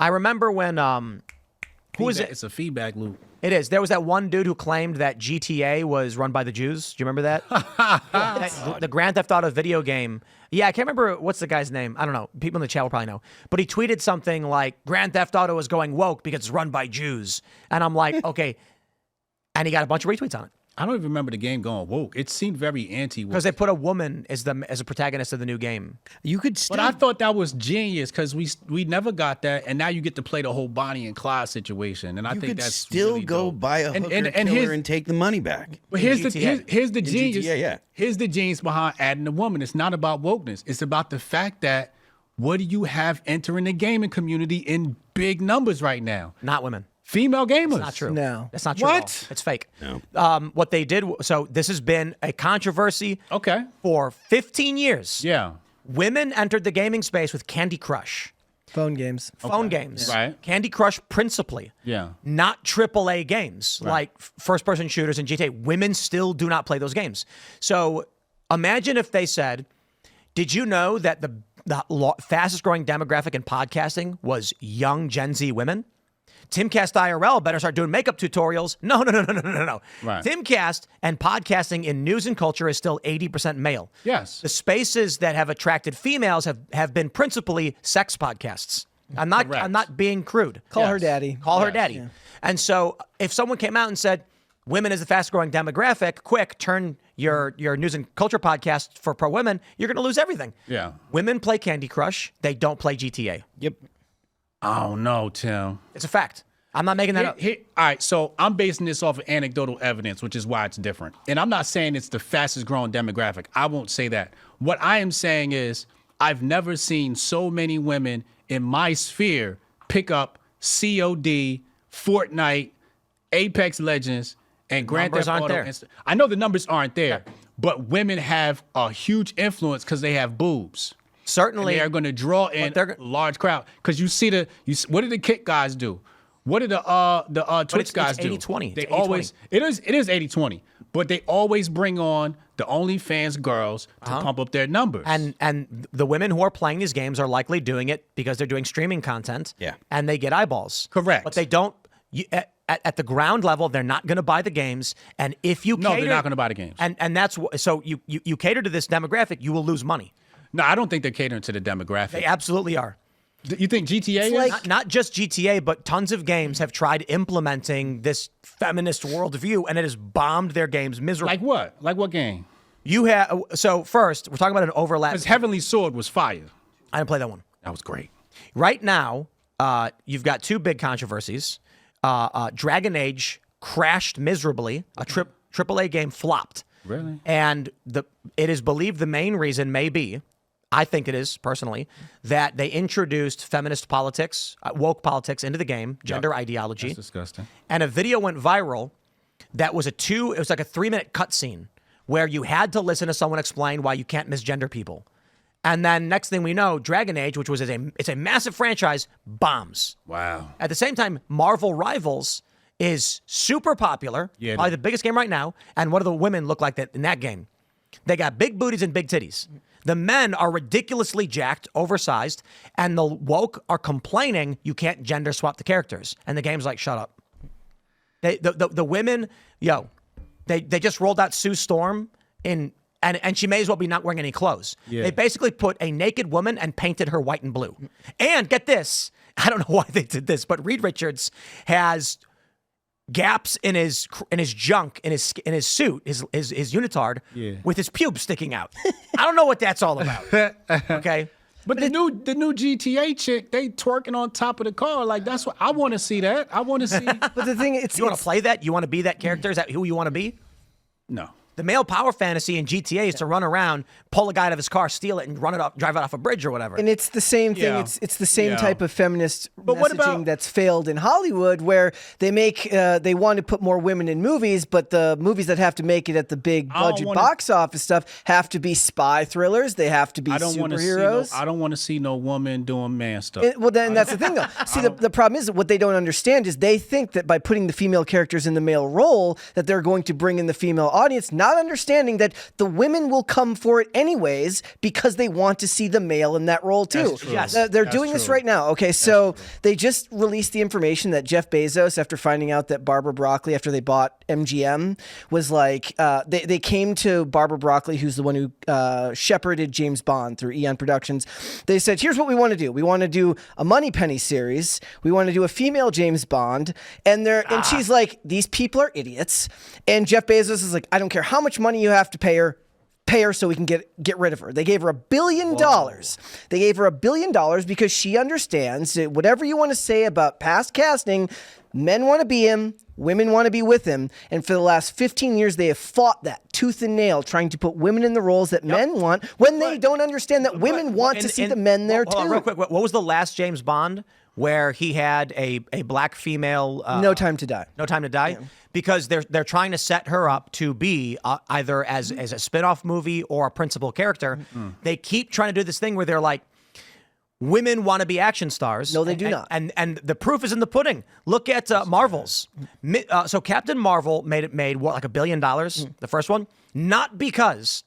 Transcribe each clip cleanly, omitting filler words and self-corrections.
I remember when who was it? It's a feedback loop. It is. There was that one dude who claimed that GTA was run by the Jews. Do you remember that? The Grand Theft Auto video game. Yeah, I can't remember what's the guy's name. I don't know. People in the chat will probably know. But he tweeted something like, Grand Theft Auto is going woke because it's run by Jews. And I'm like, okay. And he got a bunch of retweets on it. I don't even remember the game going woke. It seemed very anti-woke. Because they put a woman as a protagonist of the new game. You could still... But I thought that was genius because we never got that, and now you get to play the whole Bonnie and Clyde situation, and I think that's still really go dope. buy a hooker killer and take the money back. But here's the genius. GTA, yeah. Here's the genius behind adding a woman. It's not about wokeness. It's about the fact that what do you have entering the gaming community in big numbers right now? Not women. Female gamers. That's not true. No. That's not true at all. It's fake. No. What they did, so this has been a controversy for 15 years. Yeah. Women entered the gaming space with Candy Crush. Phone games. Phone games. Yeah. Right. Candy Crush principally. Yeah. Not AAA games like first-person shooters and GTA. Women still do not play those games. So imagine if they said, did you know that the fastest-growing demographic in podcasting was young Gen Z women? Timcast IRL better start doing makeup tutorials. No. Right. Timcast and podcasting in news and culture is still 80% male. Yes. The spaces that have attracted females have been principally sex podcasts. I'm not being crude. Call her daddy. Call her daddy. Yeah. And so if someone came out and said, women is the fastest growing demographic, quick, turn your news and culture podcast for pro women, you're going to lose everything. Yeah. Women play Candy Crush. They don't play GTA. Yep. I don't know, Tim. It's a fact. I'm not making that up. All right, so I'm basing this off of anecdotal evidence, which is why it's different. And I'm not saying it's the fastest growing demographic. I won't say that. What I am saying is I've never seen so many women in my sphere pick up COD, Fortnite, Apex Legends, and Grand Theft Auto. I know the numbers aren't there, but women have a huge influence because they have boobs. Certainly, and they are going to draw in a large crowd because you see what do the kick guys do? What do the Twitch guys do? 80-20. They always it is 80-20, but they always bring on the OnlyFans girls to pump up their numbers. And the women who are playing these games are likely doing it because they're doing streaming content. Yeah, and they get eyeballs. Correct, but they don't. At the ground level, they're not going to buy the games. And if you they're not going to buy the games. And that's so you cater to this demographic, you will lose money. No, I don't think they're catering to the demographic. They absolutely are. You think GTA is? Like, not just GTA, but tons of games have tried implementing this feminist worldview, and it has bombed their games miserably. Like what? Like what game? So first, we're talking about an overlap. Because Heavenly Sword was fire. I didn't play that one. That was great. Right now, you've got two big controversies. Dragon Age crashed miserably. A AAA game flopped. Really? And it is believed the main reason may be, I think it is personally, that they introduced feminist politics, woke politics into the game, gender ideology. That's disgusting. And a video went viral that was it was like a 3-minute cutscene where you had to listen to someone explain why you can't misgender people. And then next thing we know, Dragon Age, which was it's a massive franchise, bombs. Wow. At the same time, Marvel Rivals is super popular, probably the biggest game right now. And what do the women look like in that game? They got big booties and big titties. The men are ridiculously jacked, oversized, and the woke are complaining you can't gender swap the characters. And the game's like, shut up. The women, they just rolled out Sue Storm and she may as well be not wearing any clothes. Yeah. They basically put a naked woman and painted her white and blue. And get this, I don't know why they did this, but Reed Richards has gaps in his junk in his suit, his unitard, with his pubes sticking out. I don't know what that's all about. Okay, but the new GTA chick, they twerking on top of the car. Like that's what I want to see. That I want to see. But the thing, you want to play that? You want to be that character? Is that who you want to be? No. The male power fantasy in GTA is to run around, pull a guy out of his car, steal it, and drive it off a bridge or whatever. And it's the same thing. Yeah. It's the same type of feminist But what messaging about- that's failed in Hollywood, where they want to put more women in movies, but the movies that have to make it at the big budget box office stuff have to be spy thrillers. They have to be superheroes. I don't want to see no woman doing man stuff. Well, then that's the thing, though. See, the problem is what they don't understand is they think that by putting the female characters in the male role, that they're going to bring in the female audience. not understanding that the women will come for it anyways because they want to see the male in that role too. That's true. Yes. They're doing this right now. Okay, so they just released the information that Jeff Bezos, after finding out that Barbara Broccoli, after they bought MGM, was like, they came to Barbara Broccoli, who's the one who shepherded James Bond through Eon Productions. They said, here's what we want to do. We want to do a Moneypenny series. We want to do a female James Bond. And she's like, these people are idiots. And Jeff Bezos is like, I don't care how much money you have to pay her so we can get rid of her. They gave her $1 billion. They gave her $1 billion because she understands that whatever you want to say about past casting, men want to be him, women want to be with him. And for the last 15 years, they have fought that tooth and nail, trying to put women in the roles that men want when they don't understand that women want to see the men there too. Real quick, what was the last James Bond where he had a black female? No Time to Die. No Time to Die? Yeah. Because they're trying to set her up to be either as a spin-off movie or a principal character. They keep trying to do this thing where they're like, women want to be action stars. No, they do not. And the proof is in the pudding. Look at Marvel's. So Captain Marvel made what, like $1 billion, the first one? Not because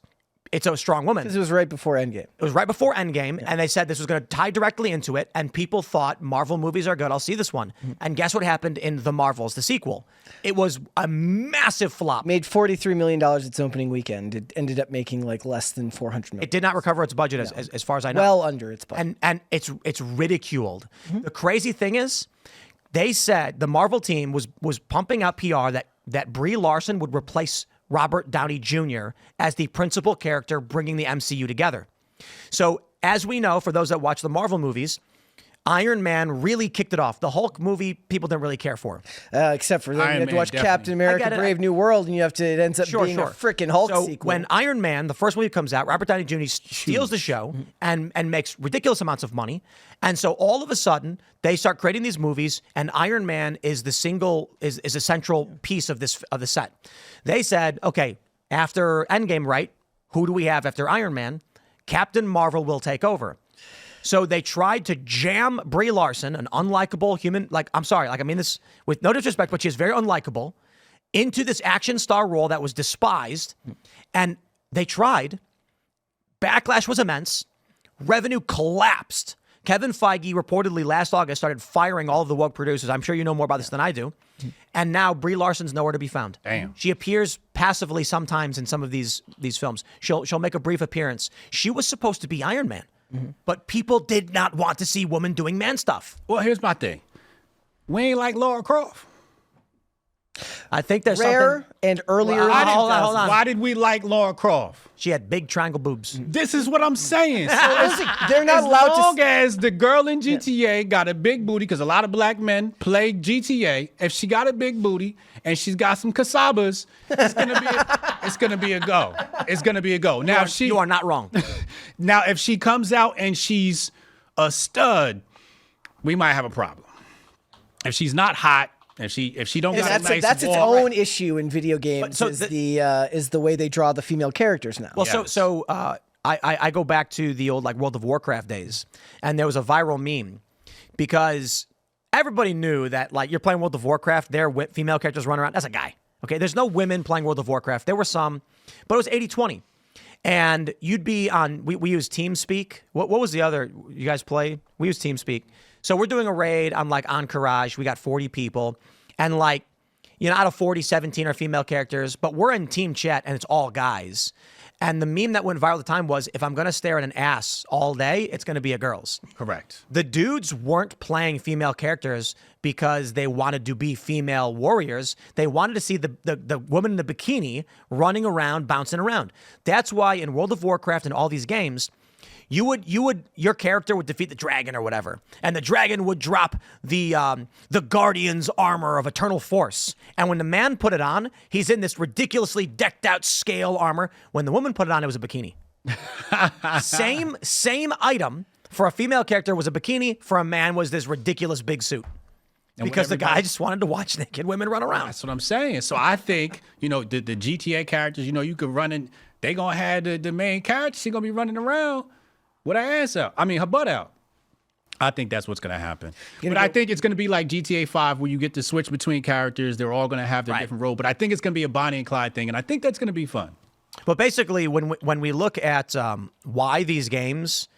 it's a strong woman. Because it was right before Endgame. It was right before Endgame, and they said this was going to tie directly into it, and people thought Marvel movies are good. I'll see this one. And guess what happened in The Marvels, the sequel? It was a massive flop. Made $43 million its opening weekend. It ended up making like less than $400 million. It did not recover its budget as far as I know. Well under its budget. And it's ridiculed. The crazy thing is, they said the Marvel team was pumping out PR that Brie Larson would replace Robert Downey Jr. as the principal character bringing the MCU together. So, as we know, for those that watch the Marvel movies, Iron Man really kicked it off. The Hulk movie, people didn't really care for. Except for then you have to watch Captain America Brave New World, and it ends up being a freaking Hulk sequel. When Iron Man, the first movie comes out, Robert Downey Jr. steals the show and makes ridiculous amounts of money. And so all of a sudden, they start creating these movies, and Iron Man is a central piece of the set. They said, okay, after Endgame, right? Who do we have after Iron Man? Captain Marvel will take over. So they tried to jam Brie Larson, an unlikable human, I mean this with no disrespect, but she is very unlikable, into this action star role that was despised. And they tried. Backlash was immense. Revenue collapsed. Kevin Feige reportedly last August started firing all of the woke producers. I'm sure you know more about this than I do. And now Brie Larson's nowhere to be found. Damn. She appears passively sometimes in some of these films. She'll make a brief appearance. She was supposed to be Iron Man. But people did not want to see women doing man stuff. Well, here's my thing. We ain't like Lara Croft. I think there's rare something... and earlier. Hold on. Why did we like Lara Croft? She had big triangle boobs. This is what I'm saying. So they're not allowed to. As long as the girl in GTA got a big booty, because a lot of black men play GTA. If she got a big booty and she's got some casabas, it's gonna be a go. It's gonna be a go. Now you are not wrong. Now if she comes out and she's a stud, we might have a problem. If she's not hot. If she don't got a nice that's its wall, own issue in video games. Is the way they draw the female characters now. Well, so I go back to the old World of Warcraft days, and there was a viral meme because everybody knew that you're playing World of Warcraft, there female characters run around. That's a guy. Okay, there's no women playing World of Warcraft. There were some, but it was 80-20. And you'd be on. We use TeamSpeak. What was the other you guys play? We use TeamSpeak. So we're doing a raid. I'm Encourage. We got 40 people. And out of 40, 17 are female characters. But we're in team chat and it's all guys. And the meme that went viral at the time was, if I'm going to stare at an ass all day, it's going to be a girl's. Correct. The dudes weren't playing female characters because they wanted to be female warriors. They wanted to see the woman in the bikini running around, bouncing around. That's why in World of Warcraft and all these games, your character would defeat the dragon or whatever, and the dragon would drop the Guardian's armor of Eternal Force. And when the man put it on, he's in this ridiculously decked out scale armor. When the woman put it on, it was a bikini. Same item for a female character was a bikini. For a man was this ridiculous big suit. Because the guy just wanted to watch naked women run around. That's what I'm saying. So I think, the GTA characters, you could run in, they gonna have the main character, she gonna be running around with her ass out. I mean, her butt out. I think that's what's going to happen. But I think it's going to be like GTA 5 where you get to switch between characters. They're all going to have their different role. But I think it's going to be a Bonnie and Clyde thing, and I think that's going to be fun. But basically, when we look at why these games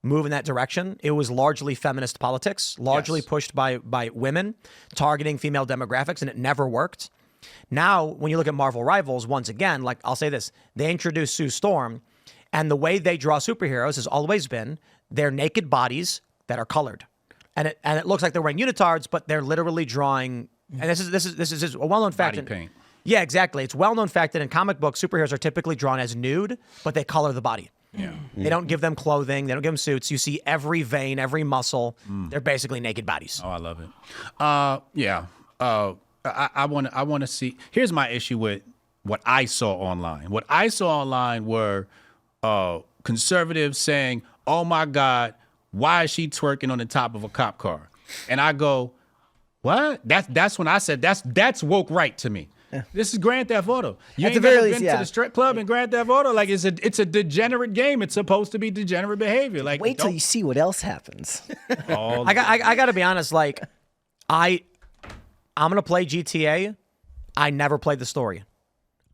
move in that direction, it was largely feminist politics, largely pushed by women, targeting female demographics, and it never worked. Now, when you look at Marvel Rivals, once again, like I'll say this, they introduced Sue Storm, and the way they draw superheroes has always been their naked bodies that are colored, and it looks like they're wearing unitards, but they're literally drawing. And this is a well-known fact. Body paint. Yeah, exactly. It's a well-known fact that in comic books, superheroes are typically drawn as nude, but they color the body. Yeah. They don't give them clothing. They don't give them suits. You see every vein, every muscle. They're basically naked bodies. Oh, I love it. I want to see. Here's my issue with what I saw online. What I saw online were conservatives saying, "Oh my God, why is she twerking on the top of a cop car?" And I go, "What?" That's when I said that's woke right to me. Yeah. This is Grand Theft Auto. You ain't never been to the strip club in Grand Theft Auto. Like it's a degenerate game. It's supposed to be degenerate behavior. Like wait till you see what else happens. I got to be honest. Like I'm gonna play GTA. I never played the story.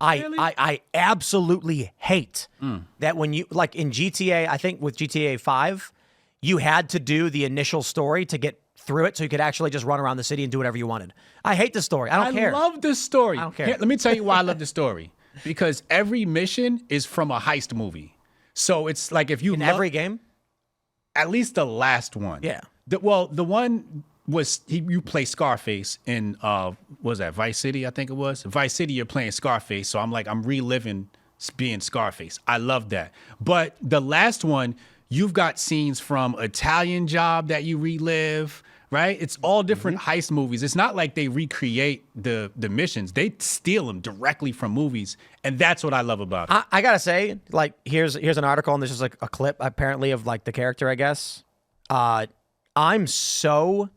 Really? I absolutely hate that when you like in GTA. I think with GTA 5, you had to do the initial story to get through it, so you could actually just run around the city and do whatever you wanted. I hate the story. I don't care. I love this story. I don't care. Here, let me tell you why I love the story. Because every mission is from a heist movie. So it's like if you in every game, at least the last one. Yeah. The one was you play Scarface in what was that, Vice City? I think it was Vice City. You're playing Scarface, so I'm reliving being Scarface. I love that. But the last one, you've got scenes from Italian Job that you relive. Right? It's all different heist movies. It's not like they recreate the missions. They steal them directly from movies. And that's what I love about it. I got to say, like, here's an article, and this is like a clip, apparently, of like the character, I guess. I'm so,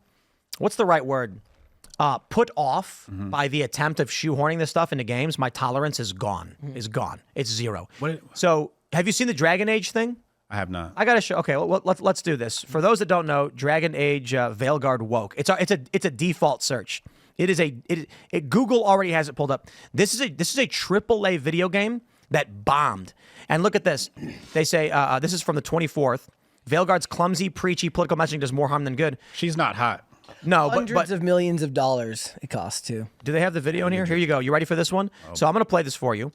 what's the right word? Put off by the attempt of shoehorning this stuff into games. My tolerance is gone. It's zero. So have you seen the Dragon Age thing? I have not. I gotta show. Okay, well, let's do this. For those that don't know, Dragon Age Veilguard woke. It's a default search. Google already has it pulled up. This is a AAA video game that bombed. And look at this. They say this is from the 24th. Veilguard's clumsy, preachy political messaging does more harm than good. She's not hot. No, Hundreds of millions of dollars it costs too. Do they have the video in here? Here you go. You ready for this one? Oh. So I'm going to play this for you.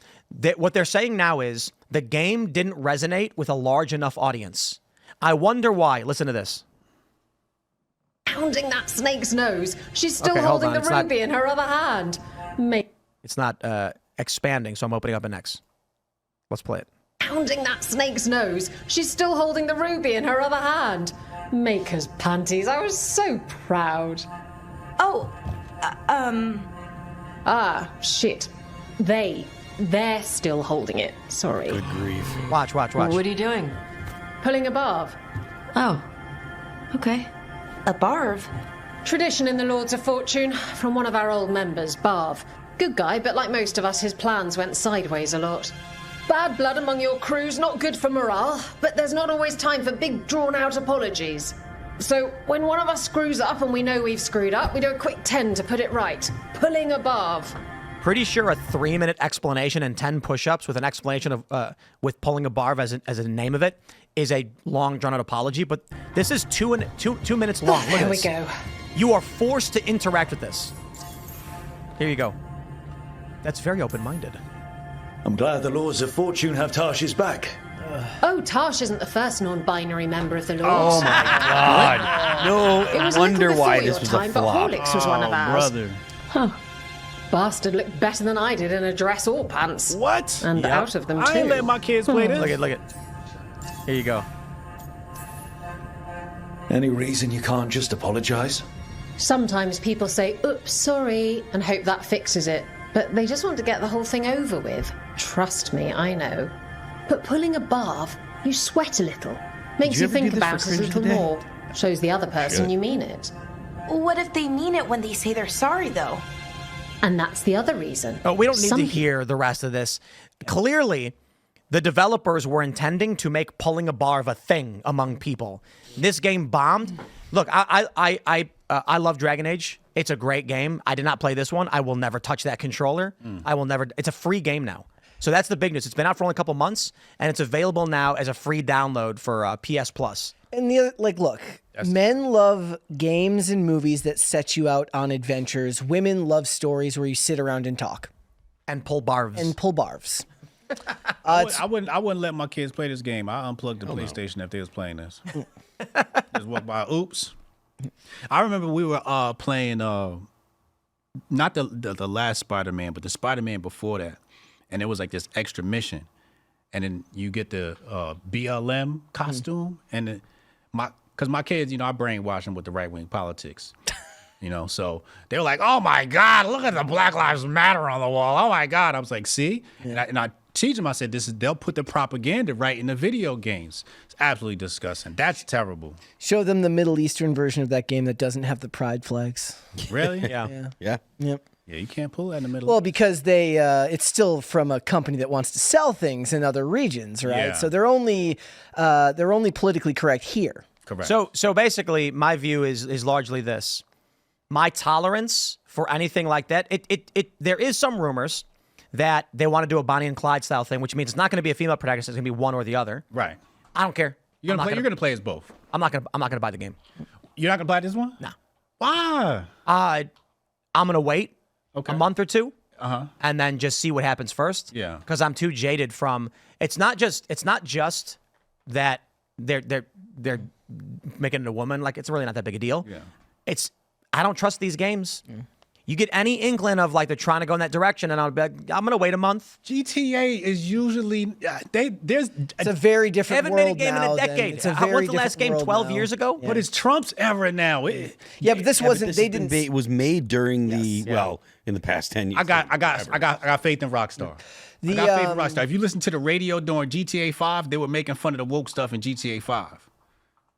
What they're saying now is the game didn't resonate with a large enough audience. I wonder why. Listen to this. Pounding that snake's nose. She's still holding the ruby in her other hand. It's not expanding, so I'm opening up an X. Let's play it. Pounding that snake's nose. She's still holding the ruby in her other hand. Maker's panties. I was so proud. Oh, Ah, shit. They're still holding it. Sorry. Good grief. Watch. what are you doing? Pulling a barb. Oh, okay. A barb? Tradition in the Lords of Fortune from one of our old members, Barv. Good guy, but like most of us, his plans went sideways a lot. Bad blood among your crew's not good for morale, but there's not always time for big, drawn-out apologies. So when one of us screws up and we know we've screwed up, we do a quick 10 to put it right. Pulling a barb. Pretty sure a 3-minute explanation and 10 push-ups with an explanation of with pulling a barb as a name of it is a long, drawn-out apology. But this is 2 minutes long. Look Here at we this. go. You are forced to interact with this. Here you go. That's very open-minded. I'm glad the Lords of Fortune have Tarsh's back. Oh, Tarsh isn't the first non-binary member of the Lords. Oh my God! It was No wonder a little why before this your was time, a but flop. Horlicks was one of ours. Brother. Bastard looked better than I did in a dress or pants. What? And out of them, too. I ain't letting my kids play this. Look at. Here you go. Any reason you can't just apologize? Sometimes people say, oops, sorry, and hope that fixes it. But they just want to get the whole thing over with. Trust me, I know. But pulling a barb, you sweat a little. Makes you you ever do think this about for it a Cringe little Today? more. Shows the other person you mean it. What if they mean it when they say they're sorry, though? And that's the other reason. Oh, we don't need Some to hear the rest of this. Clearly, the developers were intending to make pulling a barb a thing among people. This game bombed. Look, I love Dragon Age. It's a great game. I did not play this one. I will never touch that controller. I will never. It's a free game now. So that's the big news. It's been out for only a couple months, and it's available now as a free download for PS Plus. And the other, look, men love games and movies that set you out on adventures. Women love stories where you sit around and talk And pull barves. I wouldn't let my kids play this game. I unplugged the PlayStation if they was playing this. Just walk by. Oops. I remember we were playing not the last Spider-Man, but the Spider-Man before that, and it was like this extra mission, and then you get the BLM costume, and because my kids, I brainwash them with the right wing politics. So they were like, "Oh my God, look at the Black Lives Matter on the wall." Oh my God, I was like, "See," and I teach them. I said, they'll put the propaganda right in the video games. It's absolutely disgusting. That's terrible. Show them the Middle Eastern version of that game that doesn't have the pride flags. Really? Yeah. Yep. Yeah, you can't pull that in the middle. Well, because it's still from a company that wants to sell things in other regions, right? Yeah. So they're only politically correct here. Correct. So basically, my view is largely this. My tolerance for anything like that, there is some rumors that they want to do a Bonnie and Clyde style thing, which means it's not going to be a female protagonist. It's going to be one or the other. Right. I don't care. You're gonna play as both. I'm not gonna buy the game. You're not gonna buy this one? No. Why? I'm gonna wait Okay. a month or two, and then just see what happens first. Yeah. Because I'm too jaded from. It's not just that they're making it a woman. Like, it's really not that big a deal. Yeah. I don't trust these games. You get any inkling of like they're trying to go in that direction, and I'll be like, I'm gonna wait a month. GTA is usually It's a very They different haven't made a world game in now a than- decade. it's a How very was the last different game? world 12 now. years ago? But it's Trump's era now. Yeah, but this wasn't. They didn't. It was made during in the past 10 years. I got faith in Rockstar. I got faith in Rockstar. If you listen to the radio during GTA 5, they were making fun of the woke stuff in GTA 5.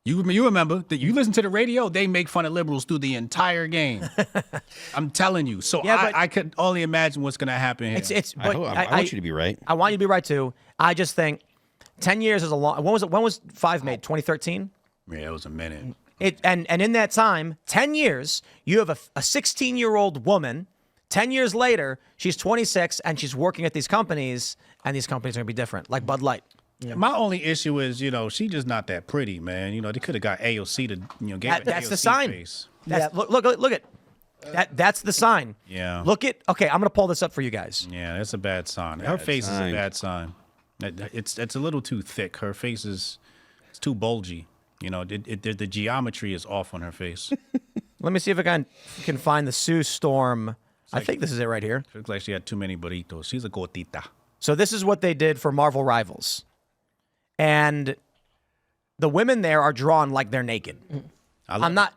You remember that you listen to the radio, they make fun of liberals through the entire game. I'm telling you. So I could only imagine what's going to happen here. I want you to be right. I want you to be right too. I just think 10 years is a long. When was 5 made? 2013. Yeah, it was a minute. And in that time, 10 years, you have a 16-year-old woman. 10 years later, she's 26 and she's working at these companies, and these companies are gonna be different, like Bud Light. Yeah. My only issue is, she just not that pretty, man. They could have got AOC to, give her That's AOC the sign. face. Look at that. That's the sign. Yeah. Okay, I'm gonna pull this up for you guys. Yeah, that's a bad sign. Her face is a bad sign. It's a little too thick. Her face it's too bulgy. The geometry is off on her face. Let me see if I can find the Sue Storm. I think this is it right here. She looks like she had too many burritos. She's a gordita. So this is what they did for Marvel Rivals. And the women there are drawn like they're naked. I'm not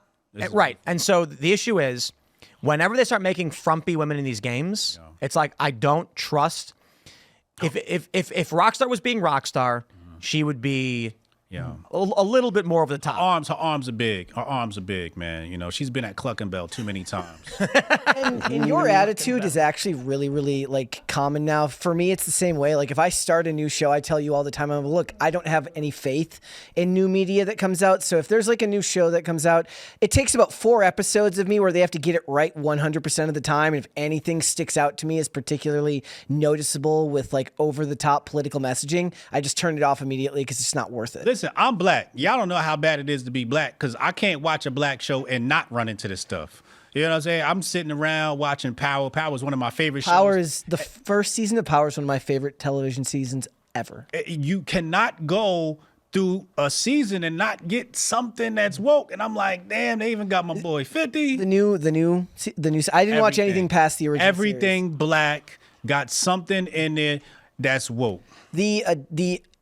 right. And so the issue is, whenever they start making frumpy women in these games, it's like I don't trust. If Rockstar was being Rockstar, she would be a little bit more over the top. Her arms are big. Her arms are big, man. She's been at Cluckenbell too many times. And your attitude is actually really, really common now. For me, it's the same way. Like, if I start a new show, I tell you all the time, look, I don't have any faith in new media that comes out. So if there's a new show that comes out, it takes about 4 episodes of me where they have to get it right 100% of the time. And if anything sticks out to me as particularly noticeable with over the top political messaging, I just turn it off immediately because it's not worth it. Listen, I'm black. Y'all don't know how bad it is to be black, because I can't watch a black show and not run into this stuff. You know what I'm saying? I'm sitting around watching Power. Power is one of my favorite shows. The first season of Power is one of my favorite television seasons ever. You cannot go through a season and not get something that's woke. And I'm like, damn, they even got my boy 50. The new. I didn't watch anything past the original. Everything series. Black got something in there that's woke. The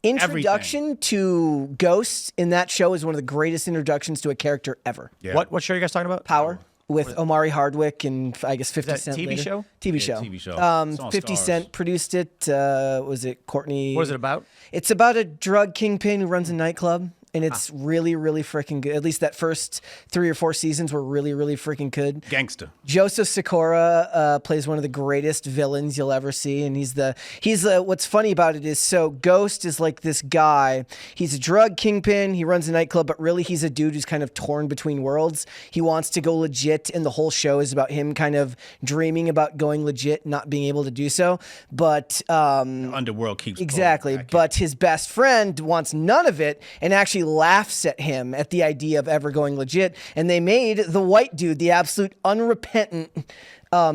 introduction to Ghost in that show is one of the greatest introductions to a character ever. Yeah. What show are you guys talking about? Power. With Omari Hardwick and I guess 50 Cent. TV later. show? TV show. TV show. 50 Cent produced it. Was it Courtney? What is it about? It's about a drug kingpin who runs a nightclub. and it's really, really freaking good. At least that first 3 or 4 seasons were really, really freaking good. Gangster. Joseph Sikora plays one of the greatest villains you'll ever see, and he's what's funny about it is, so Ghost is like this guy. He's a drug kingpin. He runs a nightclub, but really he's a dude who's kind of torn between worlds. He wants to go legit, and the whole show is about him kind of dreaming about going legit, not being able to do so. But the underworld keeps exactly. But his best friend wants none of it and actually laughs at him at the idea of ever going legit. And they made the white dude the absolute unrepentant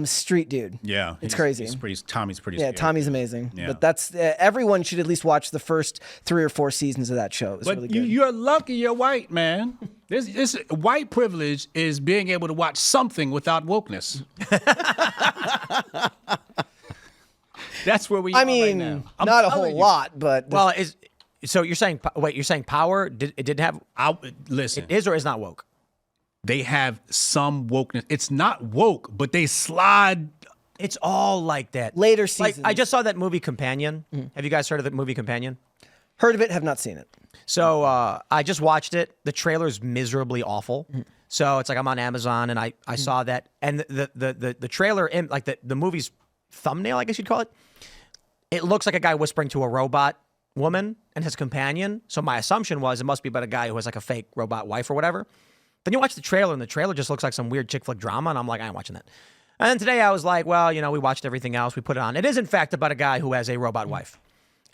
street dude. Yeah, it's crazy. Tommy's pretty. Yeah, scary. Tommy's amazing. Yeah. But that's everyone should at least watch the first 3 or 4 seasons of that show. It's But really good. you're lucky you're white, man. This white privilege is being able to watch something without wokeness. That's where we are right now. Not a whole lot, but well, so you're saying Power it didn't have listen. It is or is not woke. They have some wokeness. It's not woke, but they slide. It's all like that. Later seasons. Like I just saw that movie Companion. Have you guys heard of the movie Companion? Heard of it, have not seen it. So I just watched it. The trailer's miserably awful. So it's like I'm on Amazon and I saw that, and the trailer in like the movie's thumbnail, I guess you'd call it. It looks like a guy whispering to a robot woman and his companion. So my assumption was it must be about a guy who has like a fake robot wife or whatever. Then you watch the trailer, and the trailer just looks like some weird chick flick drama, and I'm like, I ain't watching that. And then today I was like, well, we watched everything else. We put it on. It is, in fact, about a guy who has a robot wife.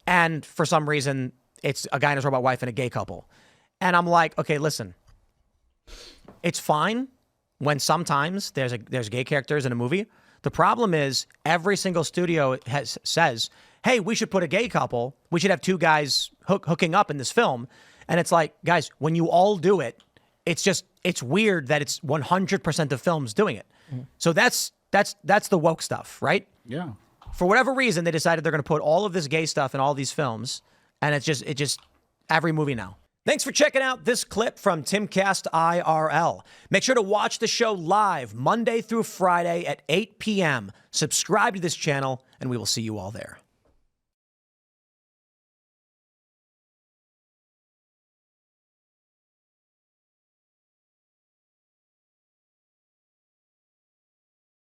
And for some reason, it's a guy and his robot wife and a gay couple. And I'm like, okay, listen. It's fine when sometimes there's gay characters in a movie. The problem is every single studio says, hey, we should put a gay couple. We should have 2 guys hooking up in this film. And it's like, guys, when you all do it, it's weird that it's 100% of films doing it. So that's the woke stuff, right? Yeah. For whatever reason, they decided they're going to put all of this gay stuff in all these films, and it's just every movie now. Thanks for checking out this clip from Timcast IRL. Make sure to watch the show live Monday through Friday at 8 p.m. Subscribe to this channel, and we will see you all there.